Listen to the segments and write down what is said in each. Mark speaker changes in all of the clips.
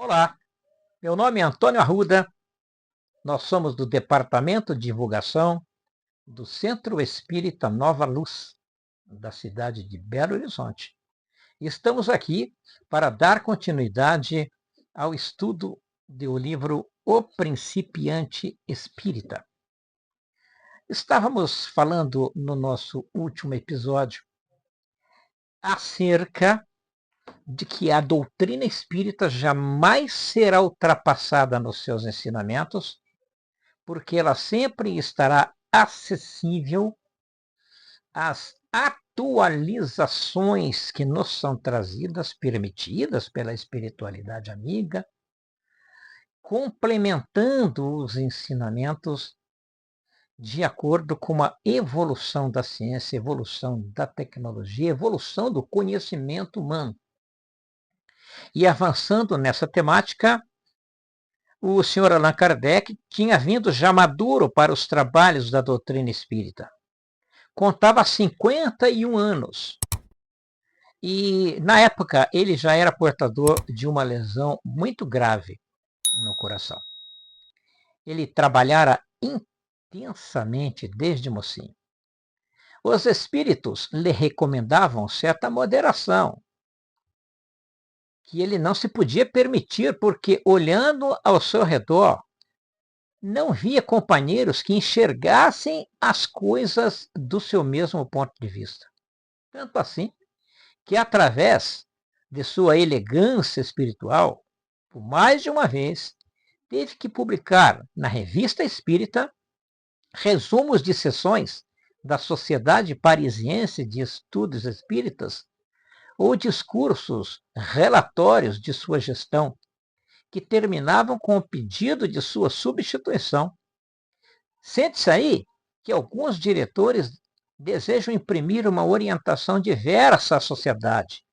Speaker 1: Olá, meu nome é Antônio Arruda, nós somos do Departamento de Divulgação do Centro Espírita Nova Luz, da cidade de Belo Horizonte. Estamos aqui para dar continuidade ao estudo do livro O Principiante Espírita. Estávamos falando no nosso último episódio acerca de que a doutrina espírita jamais será ultrapassada nos seus ensinamentos, porque ela sempre estará acessível às atualizações que nos são trazidas, permitidas pela espiritualidade amiga, complementando os ensinamentos de acordo com a evolução da ciência, evolução da tecnologia, evolução do conhecimento humano. E avançando nessa temática, o senhor Allan Kardec tinha vindo já maduro para os trabalhos da doutrina espírita. Contava 51 anos. E, na época, ele já era portador de uma lesão muito grave no coração. Ele trabalhara intensamente desde mocinho. Os espíritos lhe recomendavam certa moderação, que ele não se podia permitir, porque, olhando ao seu redor, não via companheiros que enxergassem as coisas do seu mesmo ponto de vista. Tanto assim que, através de sua elegância espiritual, por mais de uma vez, teve que publicar na Revista Espírita resumos de sessões da Sociedade Parisiense de Estudos Espíritas ou discursos relatórios de sua gestão, que terminavam com o pedido de sua substituição. Sente-se aí que alguns diretores desejam imprimir uma orientação diversa à sociedade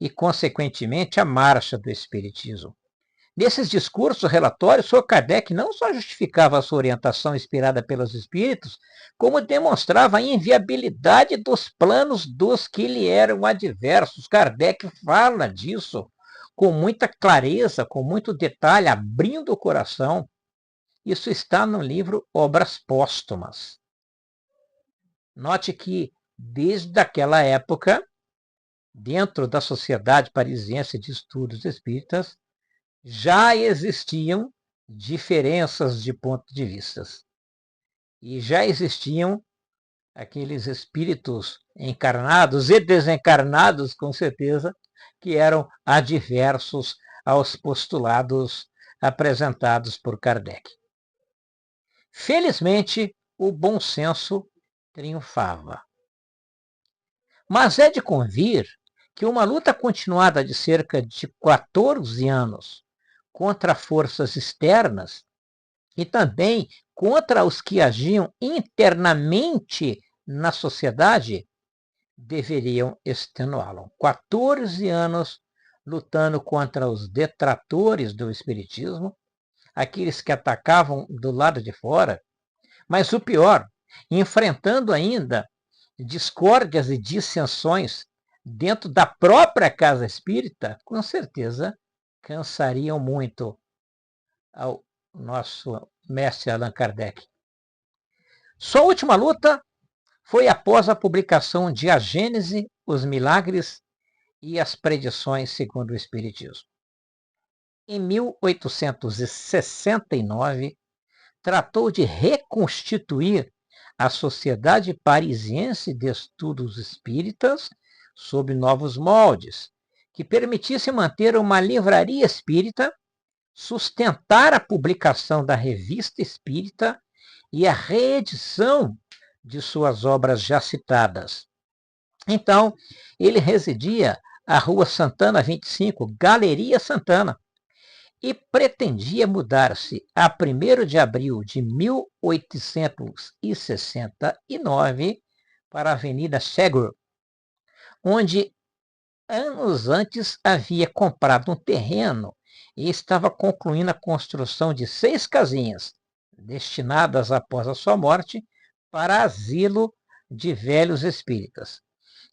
Speaker 1: e, consequentemente, à marcha do Espiritismo. Nesses discursos relatórios, Sr. Kardec não só justificava a sua orientação inspirada pelos espíritos, como demonstrava a inviabilidade dos planos dos que lhe eram adversos. Kardec fala disso com muita clareza, com muito detalhe, abrindo o coração. Isso está no livro Obras Póstumas. Note que, desde aquela época, dentro da Sociedade Parisiense de Estudos Espíritas, já existiam diferenças de ponto de vista. E já existiam aqueles espíritos encarnados e desencarnados, com certeza, que eram adversos aos postulados apresentados por Kardec. Felizmente, o bom senso triunfava. Mas é de convir que uma luta continuada de cerca de 14 anos contra forças externas e também contra os que agiam internamente na sociedade deveriam extenuá-lo. 14 anos lutando contra os detratores do espiritismo, aqueles que atacavam do lado de fora, mas o pior, enfrentando ainda discórdias e dissensões dentro da própria casa espírita, com certeza cansariam muito ao nosso mestre Allan Kardec. Sua última luta foi após a publicação de A Gênese, os Milagres e as Predições segundo o Espiritismo. Em 1869, tratou de reconstituir a Sociedade Parisiense de Estudos Espíritas sob novos moldes, que permitisse manter uma livraria espírita, sustentar a publicação da Revista Espírita e a reedição de suas obras já citadas. Então, ele residia à Rua Santana 25, Galeria Santana, e pretendia mudar-se a 1º de abril de 1869 para a Avenida Segur, onde anos antes havia comprado um terreno e estava concluindo a construção de 6 casinhas, destinadas após a sua morte para asilo de velhos espíritas.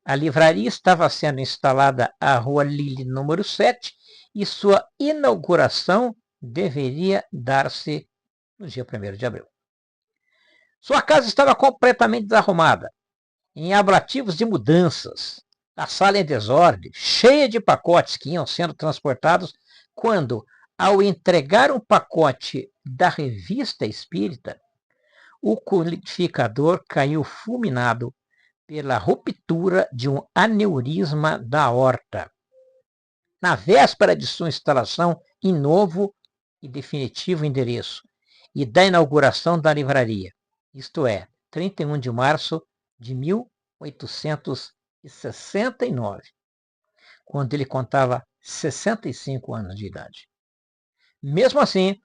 Speaker 1: A livraria estava sendo instalada à Rua Lille, número 7, e sua inauguração deveria dar-se no dia 1º de abril. Sua casa estava completamente desarrumada, em ablativos de mudanças. A sala em desordem, cheia de pacotes que iam sendo transportados, quando, ao entregar um pacote da Revista Espírita, o codificador caiu fulminado pela ruptura de um aneurisma da aorta, na véspera de sua instalação em novo e definitivo endereço e da inauguração da livraria, isto é, 31 de março de 1869, quando ele contava 65 anos de idade. Mesmo assim,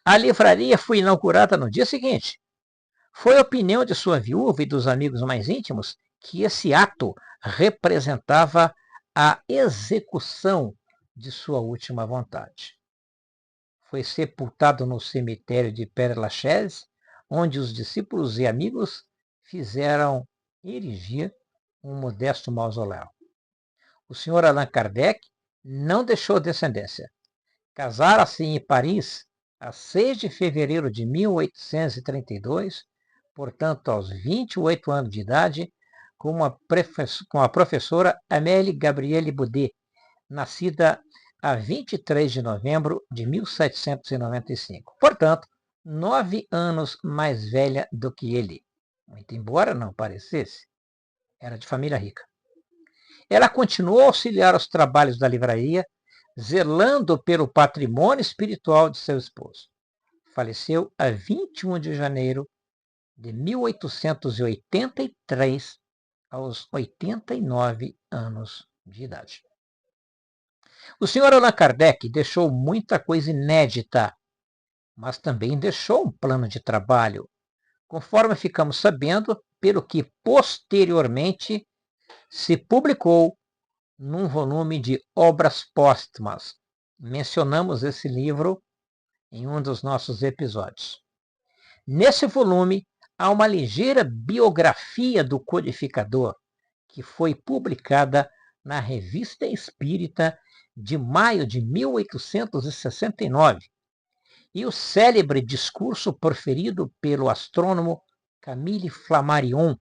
Speaker 1: a livraria foi inaugurada no dia seguinte. Foi a opinião de sua viúva e dos amigos mais íntimos que esse ato representava a execução de sua última vontade. Foi sepultado no cemitério de Père-Lachaise, onde os discípulos e amigos fizeram erigir um modesto mausoléu. O Sr. Allan Kardec não deixou descendência. Casara-se em Paris a 6 de fevereiro de 1832, portanto aos 28 anos de idade, com a professora Amélie Gabrielle Boudet, nascida a 23 de novembro de 1795. Portanto, 9 anos mais velha do que ele. Muito embora não parecesse, era de família rica. Ela continuou a auxiliar os trabalhos da livraria, zelando pelo patrimônio espiritual de seu esposo. Faleceu a 21 de janeiro de 1883, aos 89 anos de idade. O Sr. Allan Kardec deixou muita coisa inédita, mas também deixou um plano de trabalho, conforme ficamos sabendo pelo que posteriormente se publicou num volume de obras póstumas. Mencionamos esse livro em um dos nossos episódios. Nesse volume, há uma ligeira biografia do codificador, que foi publicada na Revista Espírita de maio de 1869, e o célebre discurso proferido pelo astrônomo Camille Flammarion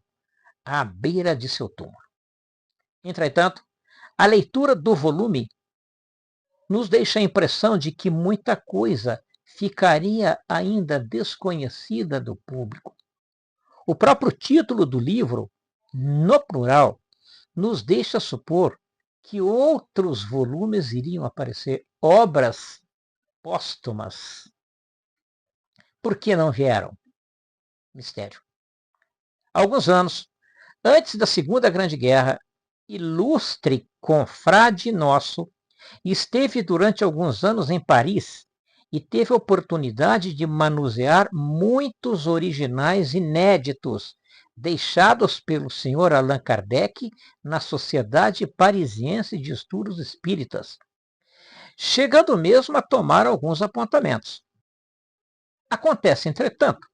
Speaker 1: à beira de seu túmulo. Entretanto, a leitura do volume nos deixa a impressão de que muita coisa ficaria ainda desconhecida do público. O próprio título do livro, no plural, nos deixa supor que outros volumes iriam aparecer, obras póstumas. Por que não vieram? Mistério. Há alguns anos, antes da Segunda Grande Guerra, ilustre confrade nosso esteve durante alguns anos em Paris e teve a oportunidade de manusear muitos originais inéditos deixados pelo Sr. Allan Kardec na Sociedade Parisiense de Estudos Espíritas, chegando mesmo a tomar alguns apontamentos. Acontece, entretanto,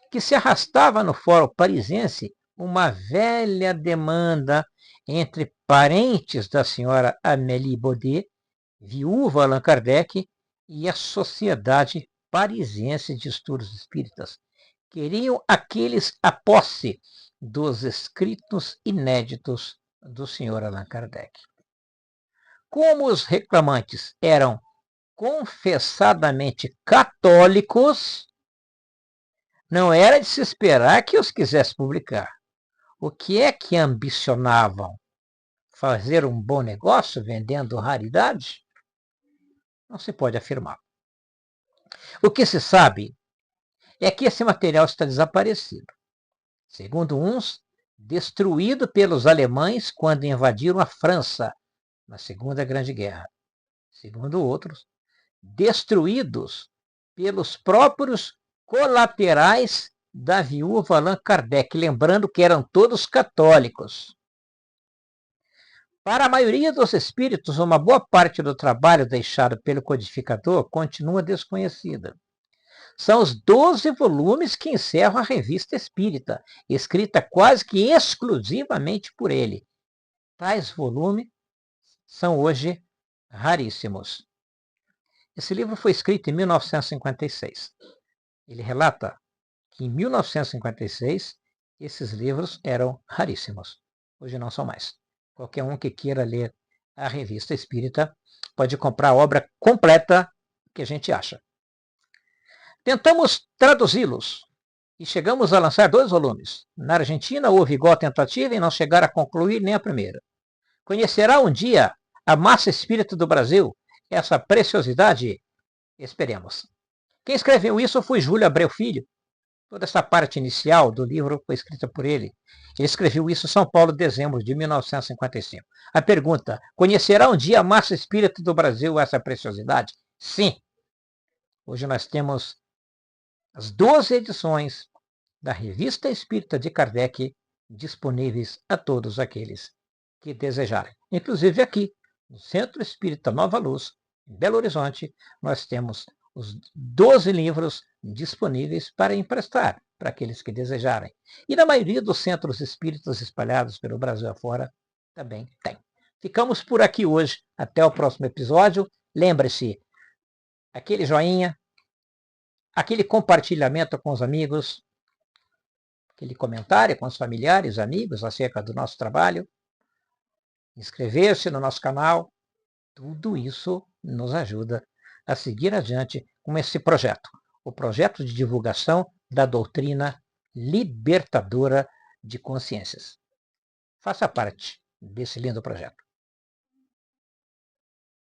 Speaker 1: que se arrastava no fórum parisiense uma velha demanda entre parentes da senhora Amélie Boudet, viúva Allan Kardec, e a Sociedade Parisiense de Estudos Espíritas. Queriam aqueles a posse dos escritos inéditos do senhor Allan Kardec. Como os reclamantes eram confessadamente católicos, não era de se esperar que os quisesse publicar. O que é que ambicionavam? Fazer um bom negócio vendendo raridade? Não se pode afirmar. O que se sabe é que esse material está desaparecido. Segundo uns, destruído pelos alemães quando invadiram a França na Segunda Grande Guerra. Segundo outros, destruídos pelos próprios colaterais da viúva Allan Kardec, lembrando que eram todos católicos. Para a maioria dos espíritos, uma boa parte do trabalho deixado pelo codificador continua desconhecida. São os 12 volumes que encerram a Revista Espírita, escrita quase que exclusivamente por ele. Tais volumes são hoje raríssimos. Esse livro foi escrito em 1956. Ele relata que em 1956 esses livros eram raríssimos. Hoje não são mais. Qualquer um que queira ler a Revista Espírita pode comprar a obra completa que a gente acha. Tentamos traduzi-los e chegamos a lançar 2 volumes. Na Argentina houve igual tentativa e não chegaram a concluir nem a primeira. Conhecerá um dia a massa espírita do Brasil essa preciosidade? Esperemos. Quem escreveu isso foi Júlio Abreu Filho. Toda essa parte inicial do livro foi escrita por ele. Ele escreveu isso em São Paulo, dezembro de 1955. A pergunta: conhecerá um dia a massa espírita do Brasil essa preciosidade? Sim. Hoje nós temos as 12 edições da Revista Espírita de Kardec disponíveis a todos aqueles que desejarem. Inclusive aqui, no Centro Espírita Nova Luz, em Belo Horizonte, nós temos os 12 livros disponíveis para emprestar para aqueles que desejarem. E na maioria dos centros espíritas espalhados pelo Brasil afora, também tem. Ficamos por aqui hoje. Até o próximo episódio. Lembre-se, aquele joinha, aquele compartilhamento com os amigos, aquele comentário com os familiares, amigos acerca do nosso trabalho, inscrever-se no nosso canal, tudo isso nos ajuda a seguir adiante com esse projeto, o projeto de divulgação da doutrina libertadora de consciências. Faça parte desse lindo projeto.